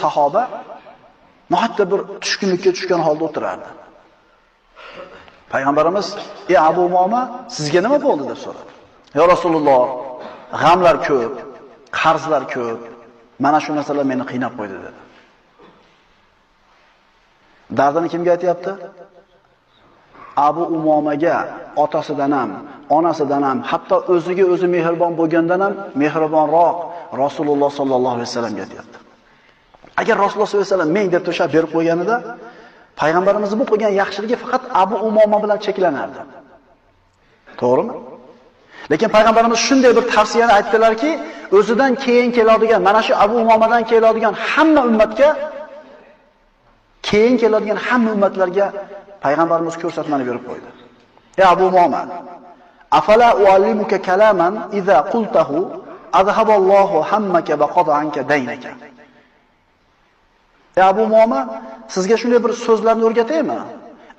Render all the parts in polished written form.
sahoba nohatta bir tushkunlikka tushgan holda o'tirardi. Payg'ambarimiz: "Ey Abu Umoma, sizga nima bo'ldi?" deb so'radi. "Ya Rasululloh, g'amlar ko'p, qarzlar ko'p. Mana shu narsalar meni qiynab qo'ydi" dedi. Dardini kimga aytayapti? Abu Umomaga, otasidan ham, onasidan ham, hatto o'ziga o'zi mehribon bo'lgandan ham mehribonroq Rasululloh sollallohu alayhi vasallamga aytayapti. Agar Rasululloh sollallohu alayhi vasallam men deb to'shab berib qo'yganida, payg'ambarimiz bu qilgan yaxshiligi faqat Abu Umoma bilan cheklanardi. To'g'rimi? Lekin payg'ambarimiz shunday bir tavsiyani aytdilarki, o'zidan keyin keladigan, mana shu Abu Umomadan keladigan hamma ummatga, keyin keladigan hamma ummatlarga payg'ambarimiz ko'rsatmani berib qo'ydi. Ey Abu Umoma, afala uallimuka kalaman idza qultahu adhaballohu hammaka va qada anka daynaka. Ey Abu Umoma, sizga shunday bir so'zlarni o'rgataymi?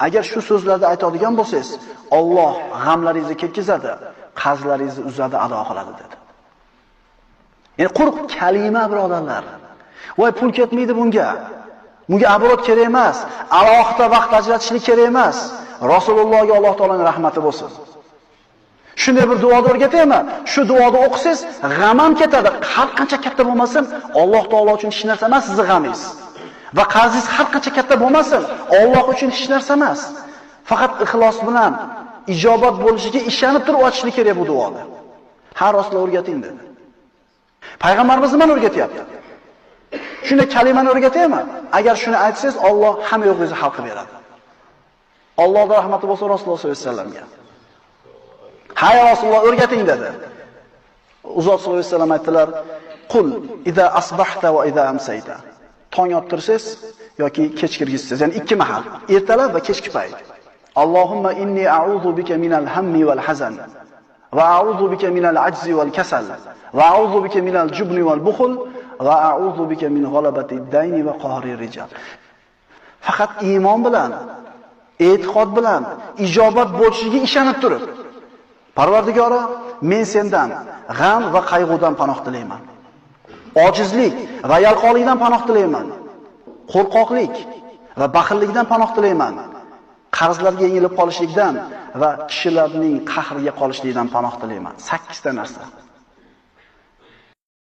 Agar shu so'zlarni aytadigan bo'lsangiz, Alloh g'amlaringizni ketkizadi, qarzlaringizni uzadi, ado qiladi dedi. Ya'ni quruq kalima birodarlar. Voy pul ketmaydi bunga. Bunga abrot kerak emas, alohida vaqt ajratishlik kerak emas. Rasulullohga Alloh taolaning rahmati bo'lsin. Shunday bir duoni o'rgataymi? Shu duoni o'qisangiz, g'am ham ketadi. Har qancha katta bo'lmasin, Alloh taolo uchun hech narsa emas sizning g'amingiz. Va qarzingiz har qancha katta bo'lmasin, Alloh uchun hech narsa emas. Faqat ixlos bilan ijobat bo'lishiga ishonib turib ochishlik kerak bu duoni. Har Rasululloh o'rgating dedi. Payg'ambarimiz nima o'rgatyapti? Shuni kalimani o'rgataymi? Agar shuni aytsangiz, Alloh hamma yo'g'ingizni hal qilib beradi. Allohning rahmati bo'lsin Rasululloh sollallohu alayhi vasallamga. Hay Rasululloh o'rgating dedi. Uzot sollallohu alayhi vasallam aytdilar: "Qul idza asbahta va idza amsayta." Tong ottirsangiz yoki kech kirgizsangiz, ya'ni ikki mahal, ertalab va kechki payt. Allohumma inni a'udhu bika minal hammi wal hazan va a'udhu bika minal ajzi wal kasal va a'udhu bika minal jubni wal bukhl va a'udhu bika min ghalabati ad-dayni va qahri rijal. Faqat iymon bilan, e'tiqod bilan ijobat bo'lishiga ishonib turib, Parvardigoro, men sendan g'am va qayg'udan panoh tilayman. Ojizlik va yalqonlikdan panoh tilayman. Qo'rqoqlik va baxillikdan panoh tilayman. Qarzlarga yengilib qolishlikdan va kishilarning qahriga qolishlikdan panoh tilayman. 8 ta narsa.